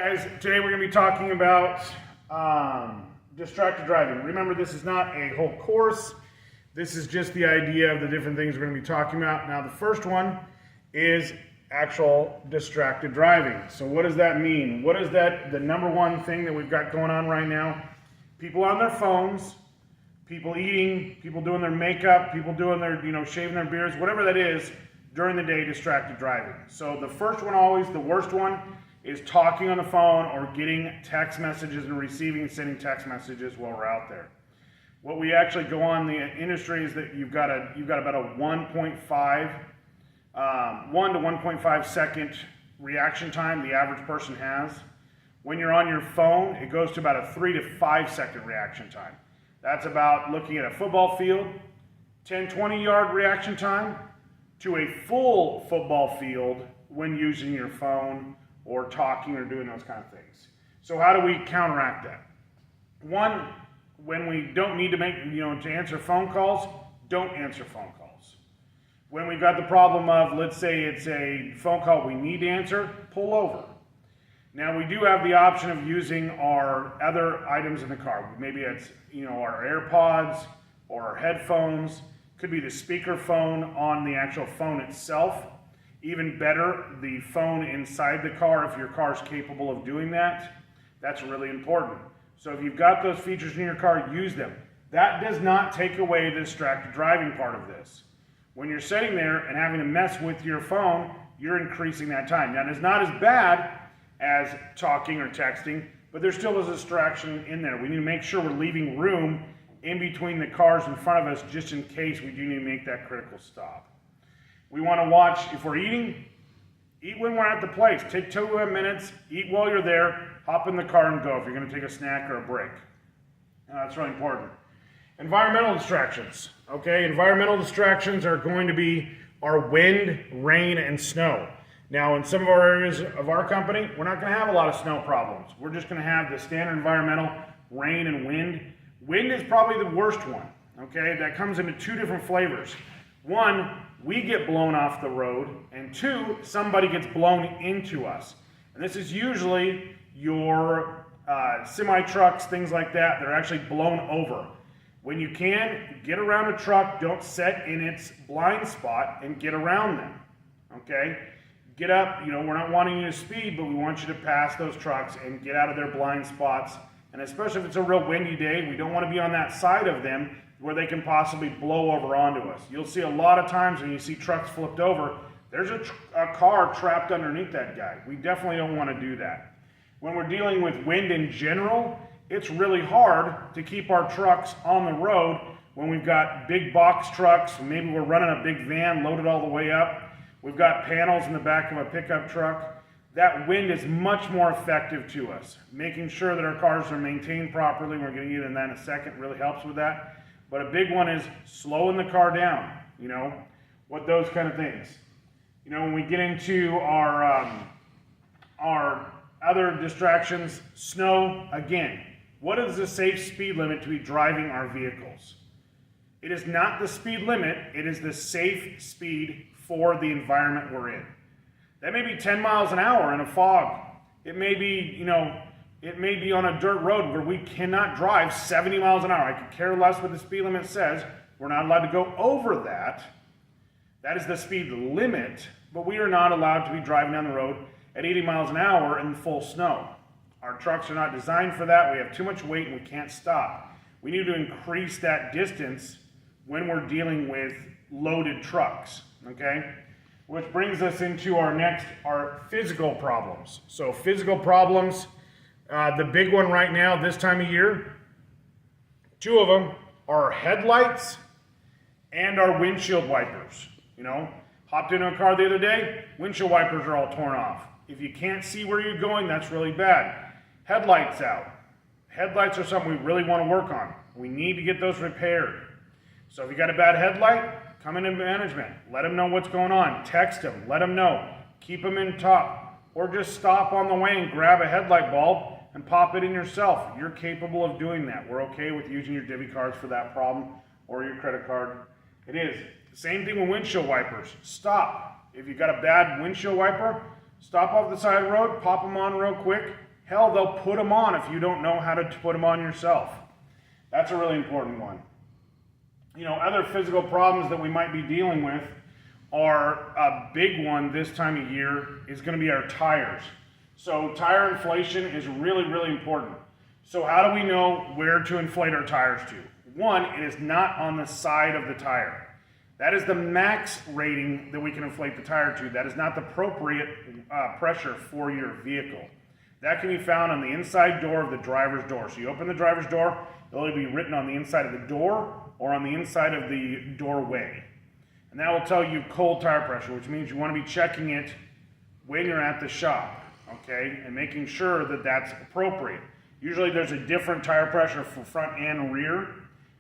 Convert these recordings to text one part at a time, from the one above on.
Guys, today we're going to be talking about distracted driving. Remember, this is not a whole course. This is just the idea of the different things we're going to be talking about. Now, the first one is actual distracted driving. So what does that mean? What is that? The number one thing that we've got going on right now? People on their phones, people eating, people doing their makeup, people doing their, shaving their beards, whatever that is, during the day, distracted driving. So the first one, always the worst one, is talking on the phone or getting text messages and receiving and sending text messages while we're out there. What we actually go on in the industry is that you've got about a 1 to 1.5 second reaction time the average person has. When you're on your phone, it goes to about a 3 to 5 second reaction time. That's about looking at a football field, 10-20 yard reaction time to a full football field when using your phone or talking or doing those kind of things. So how do we counteract that? One, when we don't need to make, to answer phone calls, don't answer phone calls. When we've got the problem of, let's say it's a phone call we need to answer, pull over. Now we do have the option of using our other items in the car. Maybe it's, our AirPods or our headphones. Could be the speaker phone on the actual phone itself. Even better, the phone inside the car, if your car is capable of doing that. That's really important. So if you've got those features in your car, use them. That does not take away the distracted driving part of this. When you're sitting there and having to mess with your phone, you're increasing that time. Now, it's not as bad as talking or texting, but there still is a distraction in there. We need to make sure we're leaving room in between the cars in front of us just in case we do need to make that critical stop. We want to watch, if we're eating, eat when we're at the place. Take 2 minutes, eat while you're there, hop in the car and go if you're going to take a snack or a break. That's really important. Environmental distractions. Okay, environmental distractions are going to be our wind, rain, and snow. Now, in some of our areas of our company, we're not going to have a lot of snow problems. We're just going to have the standard environmental rain and wind. Wind is probably the worst one. Okay, that comes into 2 different flavors. One, we get blown off the road, and 2, somebody gets blown into us. And this is usually your semi-trucks, things like that, that are actually blown over. When you can, get around a truck, don't set in its blind spot, and get around them, okay? Get up, we're not wanting you to speed, but we want you to pass those trucks and get out of their blind spots. And especially if it's a real windy day, we don't want to be on that side of them where they can possibly blow over onto us. You'll see a lot of times when you see trucks flipped over, there's a car trapped underneath that guy. We definitely don't want to do that. When we're dealing with wind in general, it's really hard to keep our trucks on the road when we've got big box trucks, maybe we're running a big van loaded all the way up, we've got panels in the back of a pickup truck. That wind is much more effective to us. Making sure that our cars are maintained properly, we're going to get into that in a second, really helps with that. But a big one is slowing the car down, what those kind of things. When we get into our other distractions, snow, again, what is the safe speed limit to be driving our vehicles? It is not the speed limit, it is the safe speed for the environment we're in. That may be 10 miles an hour in a fog. It may be, it may be on a dirt road where we cannot drive 70 miles an hour. I could care less what the speed limit says. We're not allowed to go over that. That is the speed limit, but we are not allowed to be driving down the road at 80 miles an hour in full snow. Our trucks are not designed for that. We have too much weight and we can't stop. We need to increase that distance when we're dealing with loaded trucks, okay? Which brings us into our physical problems. So physical problems, the big one right now this time of year, 2 of them are our headlights and our windshield wipers. Hopped into a car the other day, windshield wipers are all torn off. If you can't see where you're going, that's really bad. Headlights out. Headlights are something we really want to work on. We need to get those repaired. So if you got a bad headlight, come into management. Let them know what's going on. Text them. Let them know. Keep them in top. Or just stop on the way and grab a headlight bulb and pop it in yourself. You're capable of doing that. We're okay with using your debit cards for that problem or your credit card. It is. Same thing with windshield wipers. Stop. If you've got a bad windshield wiper, stop off the side of the road, pop them on real quick, Hell, they'll put them on if you don't know how to put them on yourself. That's a really important one. Other physical problems that we might be dealing with are a big one this time of year is going to be our tires. So tire inflation is really, really important. So how do we know where to inflate our tires to? One, it is not on the side of the tire. That is the max rating that we can inflate the tire to. That is not the appropriate pressure for your vehicle. That can be found on the inside door of the driver's door. So you open the driver's door, it'll either be written on the inside of the door or on the inside of the doorway. And that will tell you cold tire pressure, which means you want to be checking it when you're at the shop, okay? And making sure that that's appropriate. Usually there's a different tire pressure for front and rear.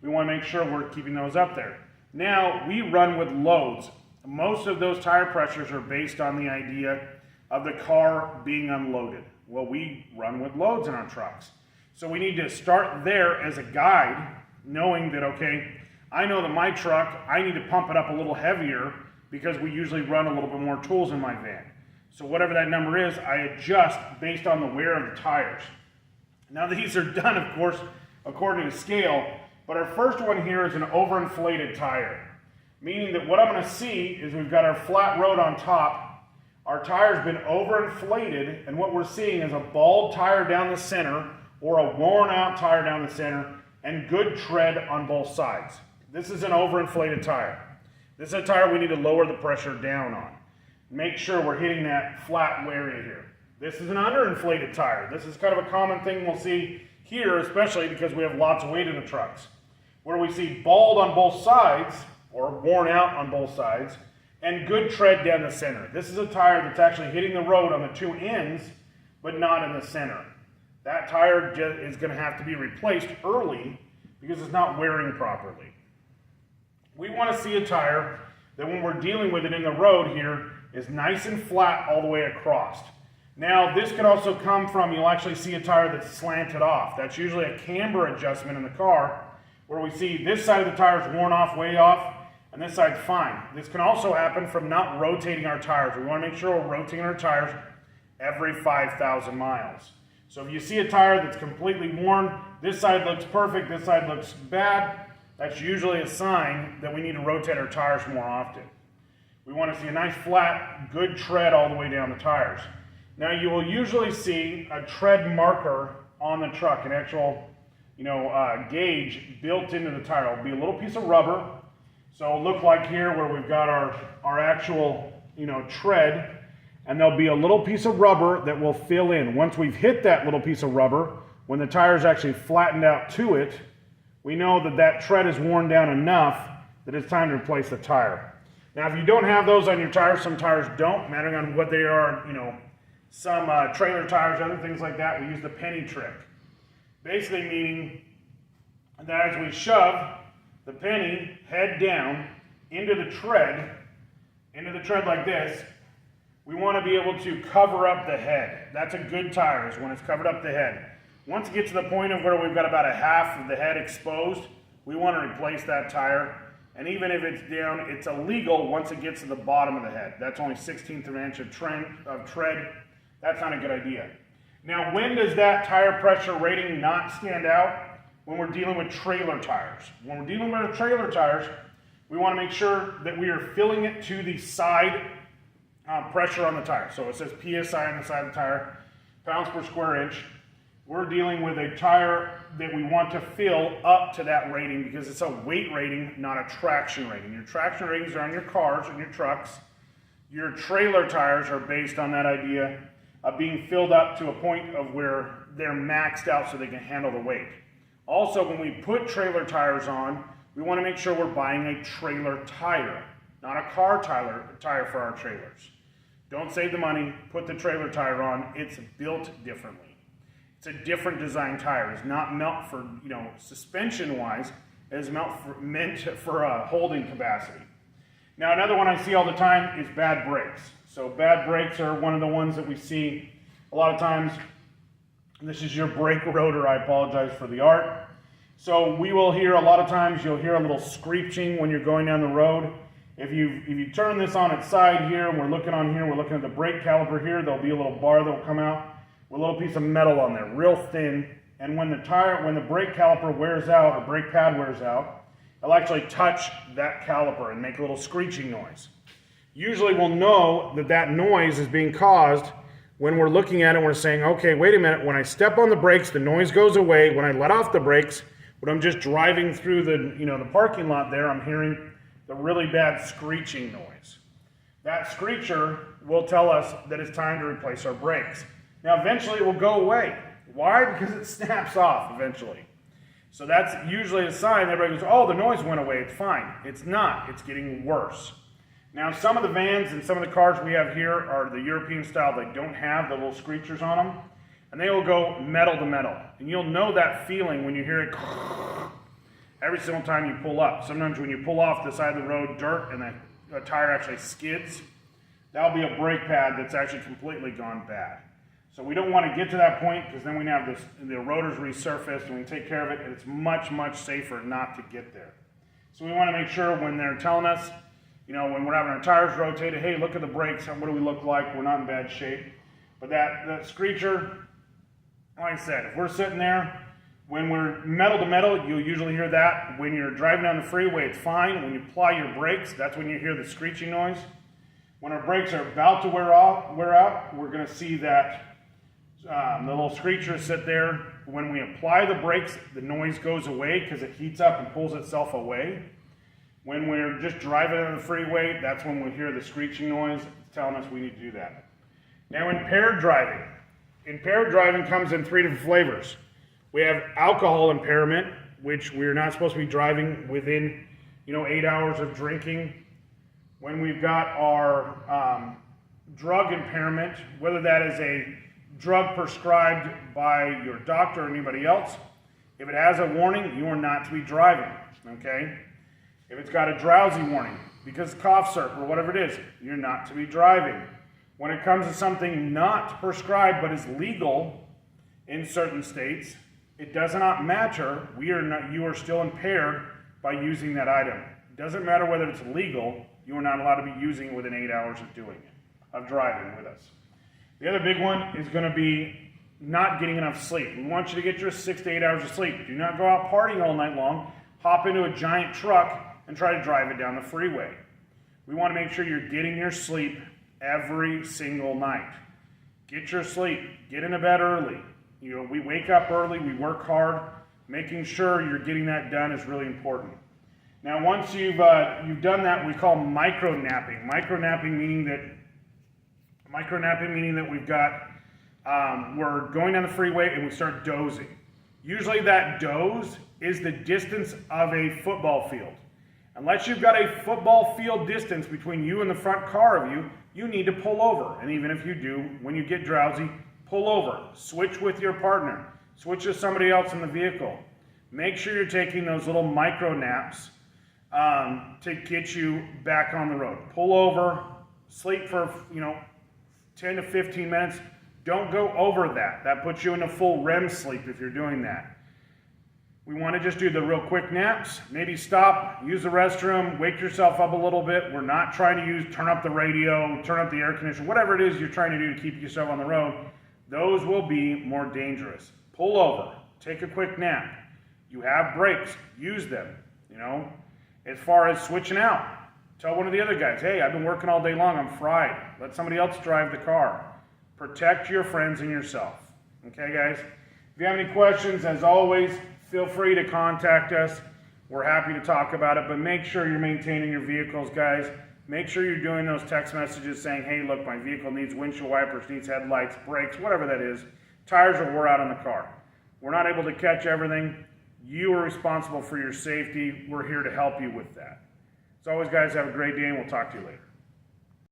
We want to make sure we're keeping those up there. Now, we run with loads. Most of those tire pressures are based on the idea of the car being unloaded. Well, we run with loads in our trucks. So we need to start there as a guide, knowing that, okay, I know that my truck, I need to pump it up a little heavier because we usually run a little bit more tools in my van. So whatever that number is, I adjust based on the wear of the tires. Now these are done, of course, according to scale, but our first one here is an overinflated tire. Meaning that what I'm going to see is we've got our flat road on top, our tire's been overinflated, and what we're seeing is a bald tire down the center or a worn out tire down the center and good tread on both sides. This is an overinflated tire. This is a tire we need to lower the pressure down on. Make sure we're hitting that flat area here. This is an underinflated tire. This is kind of a common thing we'll see here, especially because we have lots of weight in the trucks, where we see bald on both sides, or worn out on both sides, and good tread down the center. This is a tire that's actually hitting the road on the two ends, but not in the center. That tire is going to have to be replaced early because it's not wearing properly. We want to see a tire that when we're dealing with it in the road here is nice and flat all the way across. Now this could also come from, you'll actually see a tire that's slanted off. That's usually a camber adjustment in the car where we see this side of the tire is worn off, way off, and this side's fine. This can also happen from not rotating our tires. We want to make sure we're rotating our tires every 5,000 miles. So if you see a tire that's completely worn, this side looks perfect, this side looks bad, that's usually a sign that we need to rotate our tires more often. We want to see a nice flat, good tread all the way down the tires. Now you will usually see a tread marker on the truck, an actual gauge built into the tire. It'll be a little piece of rubber. So it'll look like here where we've got our actual tread, and there'll be a little piece of rubber that will fill in. Once we've hit that little piece of rubber, when the tire's actually flattened out to it, we know that that tread is worn down enough that it's time to replace the tire. Now if you don't have those on your tires, some tires don't, mattering on what they are, some trailer tires, other things like that, we use the penny trick. Basically meaning that as we shove the penny head down into the tread like this, we want to be able to cover up the head. That's a good tire, is when it's covered up the head. Once it gets to the point of where we've got about a half of the head exposed, we want to replace that tire. And even if it's down, it's illegal once it gets to the bottom of the head. That's only 1/16 of an inch of tread. That's not a good idea. Now, when does that tire pressure rating not stand out? When we're dealing with trailer tires. When we're dealing with trailer tires, we want to make sure that we are filling it to the side pressure on the tire. So it says PSI on the side of the tire, pounds per square inch. We're dealing with a tire that we want to fill up to that rating because it's a weight rating, not a traction rating. Your traction ratings are on your cars and your trucks. Your trailer tires are based on that idea of being filled up to a point of where they're maxed out so they can handle the weight. Also, when we put trailer tires on, we want to make sure we're buying a trailer tire, not a car tire for our trailers. Don't save the money, put the trailer tire on. It's built differently. It's a different design tire. It's not meant for, suspension-wise. It's meant for holding capacity. Now, another one I see all the time is bad brakes. So bad brakes are one of the ones that we see a lot of times. This is your brake rotor. I apologize for the art. So we will hear a lot of times, you'll hear a little screeching when you're going down the road. If you turn this on its side here, and we're looking on here, we're looking at the brake caliper here, there'll be a little bar that will come out. with a little piece of metal on there, real thin. And when the brake caliper wears out or brake pad wears out, it'll actually touch that caliper and make a little screeching noise. Usually we'll know that that noise is being caused when we're looking at it and we're saying, okay, wait a minute, when I step on the brakes, the noise goes away. When I let off the brakes, when I'm just driving through the parking lot there, I'm hearing the really bad screeching noise. That screecher will tell us that it's time to replace our brakes. Now eventually it will go away. Why? Because it snaps off eventually. So that's usually a sign that everybody goes, oh, the noise went away, it's fine. It's not, it's getting worse. Now some of the vans and some of the cars we have here are the European style. They don't have the little screechers on them. And they will go metal to metal. And you'll know that feeling when you hear it every single time you pull up. Sometimes when you pull off the side of the road, dirt, and the tire actually skids, that'll be a brake pad that's actually completely gone bad. So we don't want to get to that point because then we have the rotors resurfaced and we take care of it, and it's much, much safer not to get there. So we want to make sure when they're telling us, when we're having our tires rotated, hey, look at the brakes, what do we look like? We're not in bad shape. But that screecher, like I said, if we're sitting there, when we're metal to metal, you'll usually hear that. When you're driving down the freeway, it's fine. When you apply your brakes, that's when you hear the screeching noise. When our brakes are about to wear out, we're going to see that the little screechers sit there. When we apply the brakes, the noise goes away because it heats up and pulls itself away. When we're just driving on the freeway, that's when we hear the screeching noise. It's telling us we need to do that. Now, impaired driving. Impaired driving comes in 3 different flavors. We have alcohol impairment, which we're not supposed to be driving within, 8 hours of drinking. When we've got our drug impairment, whether that is a drug prescribed by your doctor or anybody else, if it has a warning, you are not to be driving, okay? If it's got a drowsy warning, because cough syrup or whatever it is, you're not to be driving. When it comes to something not prescribed but is legal in certain states, it does not matter. You are still impaired by using that item. It doesn't matter whether it's legal, you are not allowed to be using it within 8 hours of doing it, of driving with us. The other big one is going to be not getting enough sleep. We want you to get your 6 to 8 hours of sleep. Do not go out partying all night long, hop into a giant truck, and try to drive it down the freeway. We want to make sure you're getting your sleep every single night. Get your sleep. Get into bed early. We wake up early. We work hard. Making sure you're getting that done is really important. Now, once you've done that, we call micro-napping. Micro-napping meaning that we've got, we're going down the freeway and we start dozing. Usually that doze is the distance of a football field. Unless you've got a football field distance between you and the front car of you, you need to pull over. And even if you do, when you get drowsy, pull over. Switch with your partner. Switch to somebody else in the vehicle. Make sure you're taking those little micro naps to get you back on the road. Pull over, sleep for 10 to 15 minutes. Don't go over that. That puts you in a full REM sleep if you're doing that. We want to just do the real quick naps. Maybe stop, use the restroom, wake yourself up a little bit. We're not trying to turn up the radio, turn up the air conditioner, whatever it is you're trying to do to keep yourself on the road. Those will be more dangerous. Pull over, take a quick nap. You have brakes, use them. As far as switching out, tell one of the other guys, hey, I've been working all day long, I'm fried. Let somebody else drive the car. Protect your friends and yourself. Okay, guys? If you have any questions, as always, feel free to contact us. We're happy to talk about it, but make sure you're maintaining your vehicles, guys. Make sure you're doing those text messages saying, hey, look, my vehicle needs windshield wipers, needs headlights, brakes, whatever that is. Tires are wore out on the car. We're not able to catch everything. You are responsible for your safety. We're here to help you with that. As always, guys, have a great day, and we'll talk to you later.